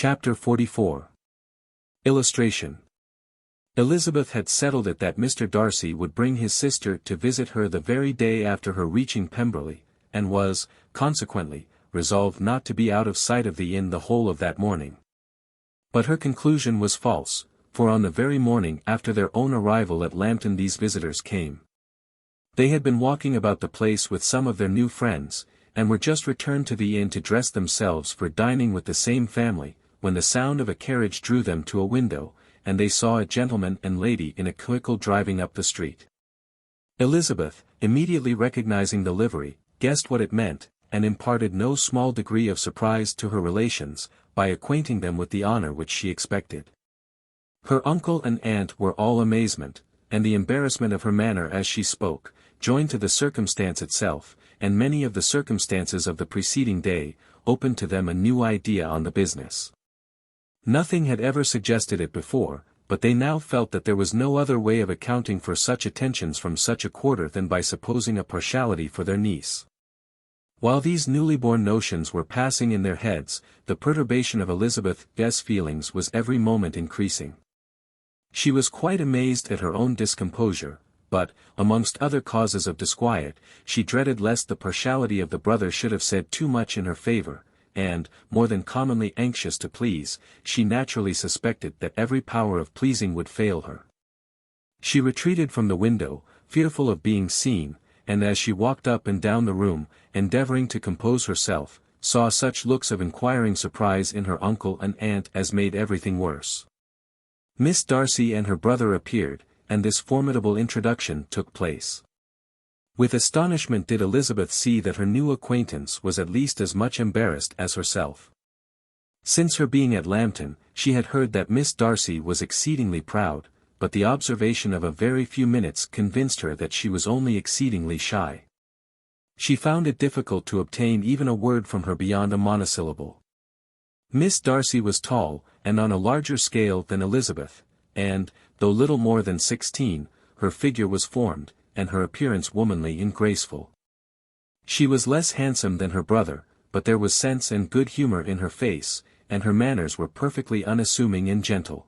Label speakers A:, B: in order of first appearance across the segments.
A: Chapter 44. Illustration. Elizabeth had settled it that Mr. Darcy would bring his sister to visit her the very day after her reaching Pemberley, and was, consequently, resolved not to be out of sight of the inn the whole of that morning. But her conclusion was false, for on the very morning after their own arrival at Lambton these visitors came. They had been walking about the place with some of their new friends, and were just returned to the inn to dress themselves for dining with the same family, when the sound of a carriage drew them to a window, and they saw a gentleman and lady in a vehicle driving up the street. Elizabeth, immediately recognizing the livery, guessed what it meant, and imparted no small degree of surprise to her relations, by acquainting them with the honor which she expected. Her uncle and aunt were all amazement, and the embarrassment of her manner as she spoke, joined to the circumstance itself, and many of the circumstances of the preceding day, opened to them a new idea on the business. Nothing had ever suggested it before, but they now felt that there was no other way of accounting for such attentions from such a quarter than by supposing a partiality for their niece. While these newly born notions were passing in their heads, the perturbation of Elizabeth's feelings was every moment increasing. She was quite amazed at her own discomposure, but, amongst other causes of disquiet, she dreaded lest the partiality of the brother should have said too much in her favor, and, more than commonly anxious to please, she naturally suspected that every power of pleasing would fail her. She retreated from the window, fearful of being seen, and as she walked up and down the room, endeavoring to compose herself, saw such looks of inquiring surprise in her uncle and aunt as made everything worse. Miss Darcy and her brother appeared, and this formidable introduction took place. With astonishment did Elizabeth see that her new acquaintance was at least as much embarrassed as herself. Since her being at Lambton, she had heard that Miss Darcy was exceedingly proud, but the observation of a very few minutes convinced her that she was only exceedingly shy. She found it difficult to obtain even a word from her beyond a monosyllable. Miss Darcy was tall, and on a larger scale than Elizabeth, and, though little more than 16, her figure was formed, and her appearance womanly and graceful. She was less handsome than her brother, but there was sense and good humor in her face, and her manners were perfectly unassuming and gentle.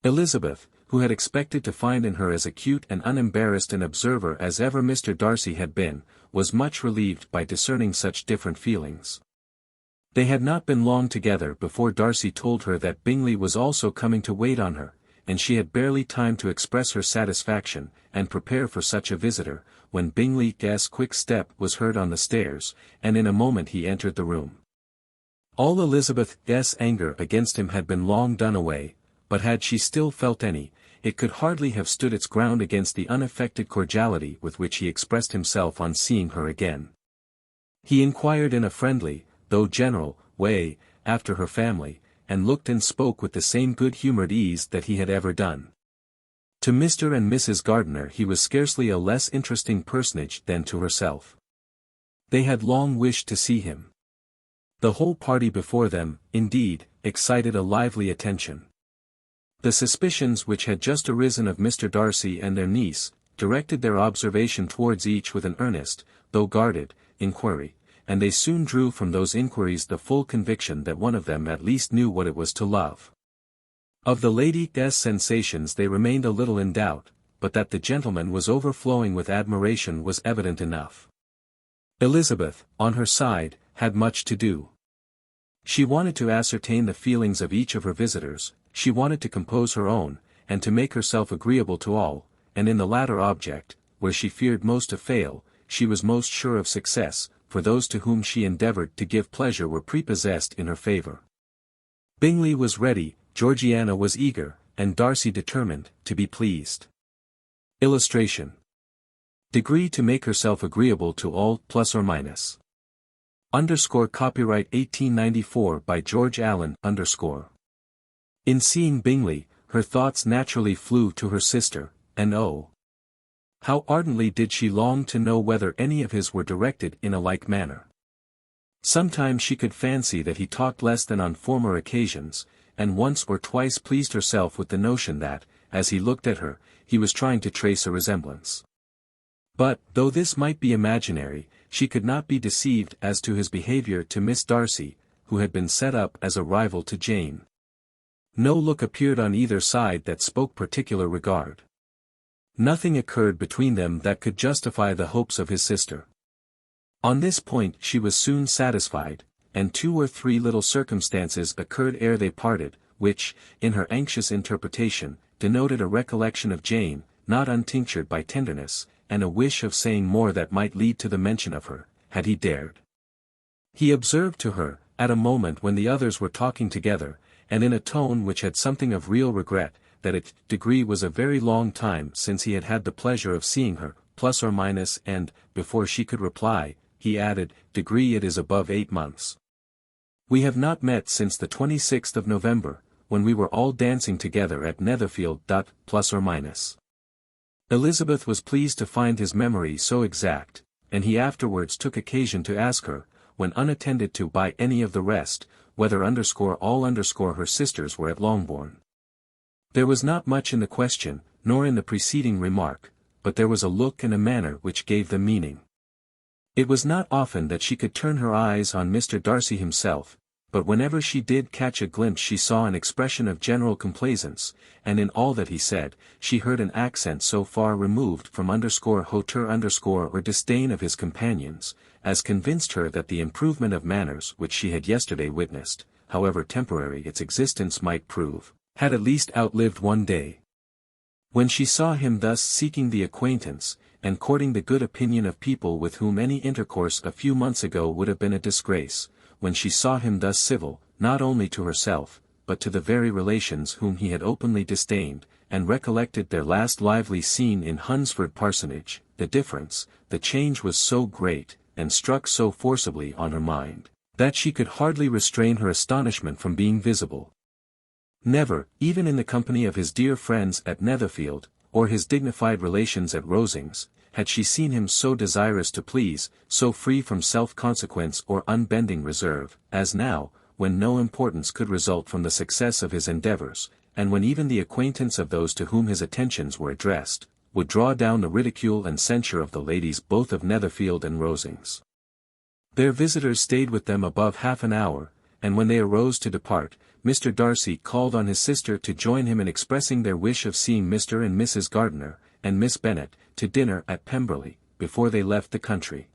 A: Elizabeth, who had expected to find in her as acute and unembarrassed an observer as ever Mr. Darcy had been, was much relieved by discerning such different feelings. They had not been long together before Darcy told her that Bingley was also coming to wait on her, and she had barely time to express her satisfaction, and prepare for such a visitor, when Bingley's quick step was heard on the stairs, and in a moment he entered the room. All Elizabeth's anger against him had been long done away, but had she still felt any, it could hardly have stood its ground against the unaffected cordiality with which he expressed himself on seeing her again. He inquired in a friendly, though general, way, after her family, and looked and spoke with the same good-humoured ease that he had ever done. To Mr. and Mrs. Gardiner he was scarcely a less interesting personage than to herself. They had long wished to see him. The whole party before them, indeed, excited a lively attention. The suspicions which had just arisen of Mr. Darcy and their niece, directed their observation towards each with an earnest, though guarded, inquiry, and they soon drew from those inquiries the full conviction that one of them at least knew what it was to love. Of the lady's sensations they remained a little in doubt, but that the gentleman was overflowing with admiration was evident enough. Elizabeth, on her side, had much to do. She wanted to ascertain the feelings of each of her visitors, she wanted to compose her own, and to make herself agreeable to all, and in the latter object, where she feared most to fail, she was most sure of success, for those to whom she endeavoured to give pleasure were prepossessed in her favour. Bingley was ready, Georgiana was eager, and Darcy determined, to be pleased. Illustration. Degree to make herself agreeable to all, plus or minus. Copyright 1894 by George Allen. In seeing Bingley, her thoughts naturally flew to her sister, and oh, how ardently did she long to know whether any of his were directed in a like manner. Sometimes she could fancy that he talked less than on former occasions, and once or twice pleased herself with the notion that, as he looked at her, he was trying to trace a resemblance. But, though this might be imaginary, she could not be deceived as to his behaviour to Miss Darcy, who had been set up as a rival to Jane. No look appeared on either side that spoke particular regard. Nothing occurred between them that could justify the hopes of his sister. On this point she was soon satisfied, and 2 or 3 little circumstances occurred ere they parted, which, in her anxious interpretation, denoted a recollection of Jane, not untinctured by tenderness, and a wish of saying more that might lead to the mention of her, had he dared. He observed to her, at a moment when the others were talking together, and in a tone which had something of real regret, that it was a very long time since he had had the pleasure of seeing her, plus or minus, and, before she could reply, he added, it is above 8 months. We have not met since the 26th of November, when we were all dancing together at Netherfield. Plus or minus. Elizabeth was pleased to find his memory so exact, and he afterwards took occasion to ask her, when unattended to by any of the rest, whether all her sisters were at Longbourn. There was not much in the question, nor in the preceding remark, but there was a look and a manner which gave them meaning. It was not often that she could turn her eyes on Mr. Darcy himself, but whenever she did catch a glimpse she saw an expression of general complaisance, and in all that he said, she heard an accent so far removed from hauteur or disdain of his companions, as convinced her that the improvement of manners which she had yesterday witnessed, however temporary its existence might prove, had at least outlived one day. When she saw him thus seeking the acquaintance, and courting the good opinion of people with whom any intercourse a few months ago would have been a disgrace, when she saw him thus civil, not only to herself, but to the very relations whom he had openly disdained, and recollected their last lively scene in Hunsford Parsonage, the change was so great, and struck so forcibly on her mind, that she could hardly restrain her astonishment from being visible. Never, even in the company of his dear friends at Netherfield, or his dignified relations at Rosings, had she seen him so desirous to please, so free from self-consequence or unbending reserve, as now, when no importance could result from the success of his endeavours, and when even the acquaintance of those to whom his attentions were addressed, would draw down the ridicule and censure of the ladies both of Netherfield and Rosings. Their visitors stayed with them above half an hour, and when they arose to depart, Mr. Darcy called on his sister to join him in expressing their wish of seeing Mr. and Mrs. Gardiner, and Miss Bennet, to dinner at Pemberley, before they left the country.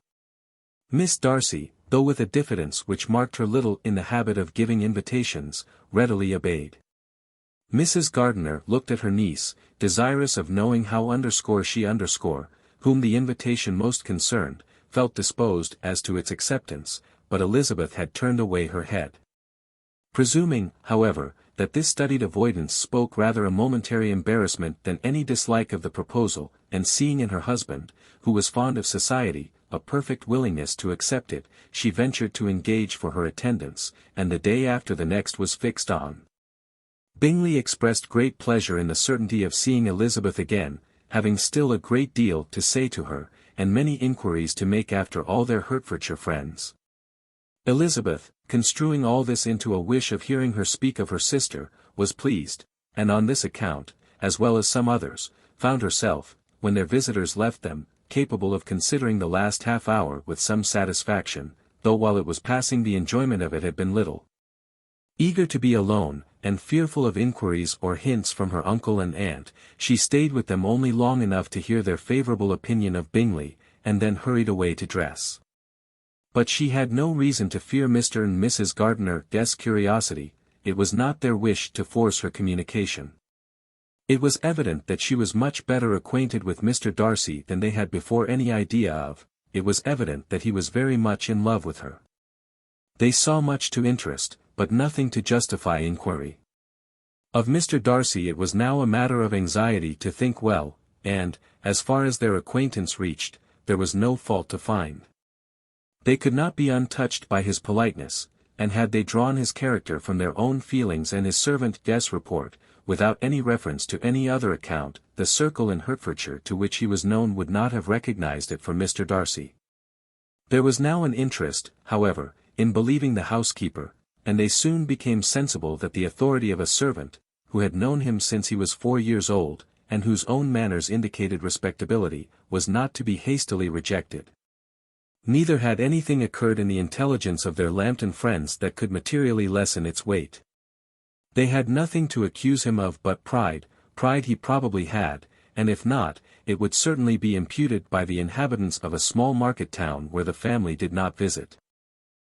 A: Miss Darcy, though with a diffidence which marked her little in the habit of giving invitations, readily obeyed. Mrs. Gardiner looked at her niece, desirous of knowing how she, whom the invitation most concerned, felt disposed as to its acceptance, but Elizabeth had turned away her head. Presuming, however, that this studied avoidance spoke rather a momentary embarrassment than any dislike of the proposal, and seeing in her husband, who was fond of society, a perfect willingness to accept it, she ventured to engage for her attendance, and the day after the next was fixed on. Bingley expressed great pleasure in the certainty of seeing Elizabeth again, having still a great deal to say to her, and many inquiries to make after all their Hertfordshire friends. Elizabeth, construing all this into a wish of hearing her speak of her sister, was pleased, and on this account, as well as some others, found herself, when their visitors left them, capable of considering the last half hour with some satisfaction, though while it was passing the enjoyment of it had been little. Eager to be alone, and fearful of inquiries or hints from her uncle and aunt, she stayed with them only long enough to hear their favourable opinion of Bingley, and then hurried away to dress. But she had no reason to fear Mr. and Mrs. Gardiner's curiosity, it was not their wish to force her communication. It was evident that she was much better acquainted with Mr. Darcy than they had before any idea of, it was evident that he was very much in love with her. They saw much to interest, but nothing to justify inquiry. Of Mr. Darcy it was now a matter of anxiety to think well, and, as far as their acquaintance reached, there was no fault to find. They could not be untouched by his politeness, and had they drawn his character from their own feelings and his servant's report, without any reference to any other account, the circle in Hertfordshire to which he was known would not have recognized it from Mr. Darcy. There was now an interest, however, in believing the housekeeper, and they soon became sensible that the authority of a servant, who had known him since he was 4 years old, and whose own manners indicated respectability, was not to be hastily rejected. Neither had anything occurred in the intelligence of their Lambton friends that could materially lessen its weight. They had nothing to accuse him of but pride he probably had, and if not, it would certainly be imputed by the inhabitants of a small market town where the family did not visit.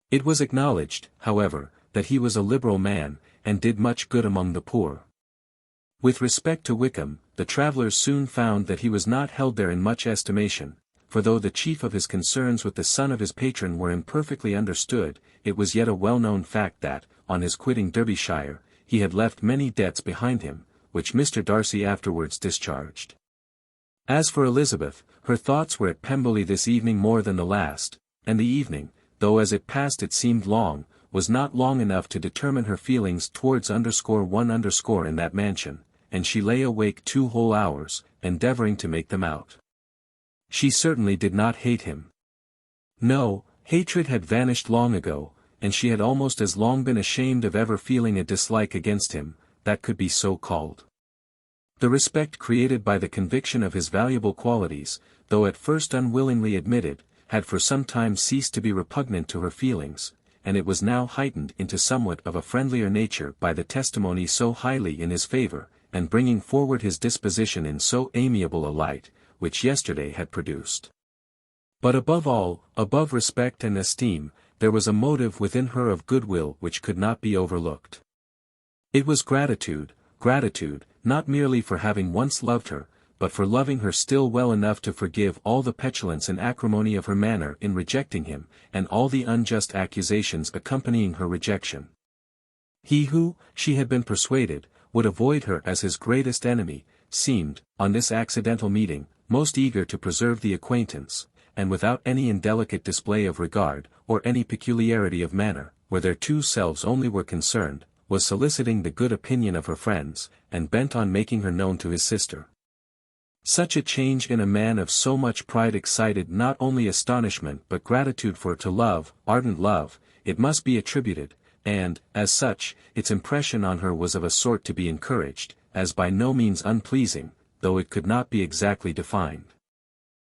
A: It was acknowledged, however, that he was a liberal man, and did much good among the poor. With respect to Wickham, the travellers soon found that he was not held there in much estimation, for though the chief of his concerns with the son of his patron were imperfectly understood, it was yet a well-known fact that, on his quitting Derbyshire, he had left many debts behind him, which Mr. Darcy afterwards discharged. As for Elizabeth, her thoughts were at Pemberley this evening more than the last, and the evening, though as it passed it seemed long, was not long enough to determine her feelings towards _1 in that mansion, and she lay awake 2 whole hours, endeavouring to make them out. She certainly did not hate him. No, hatred had vanished long ago, and she had almost as long been ashamed of ever feeling a dislike against him, that could be so called. The respect created by the conviction of his valuable qualities, though at first unwillingly admitted, had for some time ceased to be repugnant to her feelings, and it was now heightened into somewhat of a friendlier nature by the testimony so highly in his favour, and bringing forward his disposition in so amiable a light, which yesterday had produced. But above all, above respect and esteem, there was a motive within her of goodwill which could not be overlooked. It was gratitude, not merely for having once loved her, but for loving her still well enough to forgive all the petulance and acrimony of her manner in rejecting him, and all the unjust accusations accompanying her rejection. He who, she had been persuaded, would avoid her as his greatest enemy, seemed, on this accidental meeting, most eager to preserve the acquaintance, and without any indelicate display of regard, or any peculiarity of manner, where their 2 selves only were concerned, was soliciting the good opinion of her friends, and bent on making her known to his sister. Such a change in a man of so much pride excited not only astonishment but gratitude, for to love, ardent love, it must be attributed, and, as such, its impression on her was of a sort to be encouraged, as by no means unpleasing, though it could not be exactly defined.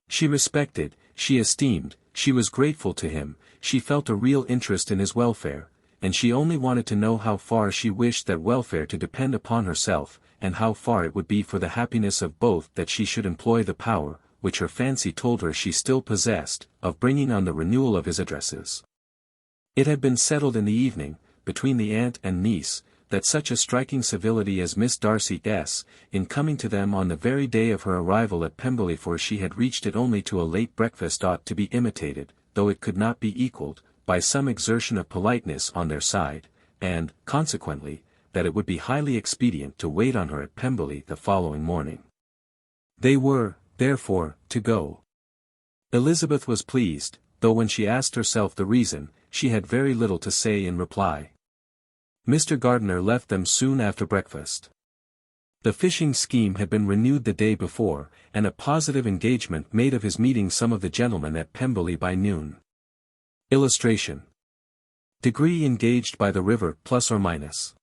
A: She respected, she esteemed, she was grateful to him, she felt a real interest in his welfare, and she only wanted to know how far she wished that welfare to depend upon herself, and how far it would be for the happiness of both that she should employ the power, which her fancy told her she still possessed, of bringing on the renewal of his addresses. It had been settled in the evening, between the aunt and niece, that such a striking civility as Miss Darcy's, in coming to them on the very day of her arrival at Pemberley, for she had reached it only to a late breakfast, ought to be imitated, though it could not be equalled, by some exertion of politeness on their side, and, consequently, that it would be highly expedient to wait on her at Pemberley the following morning. They were, therefore, to go. Elizabeth was pleased, though when she asked herself the reason, she had very little to say in reply. Mr. Gardiner left them soon after breakfast. The fishing scheme had been renewed the day before, and a positive engagement made of his meeting some of the gentlemen at Pemberley by noon. Illustration. Degree engaged by the river ±.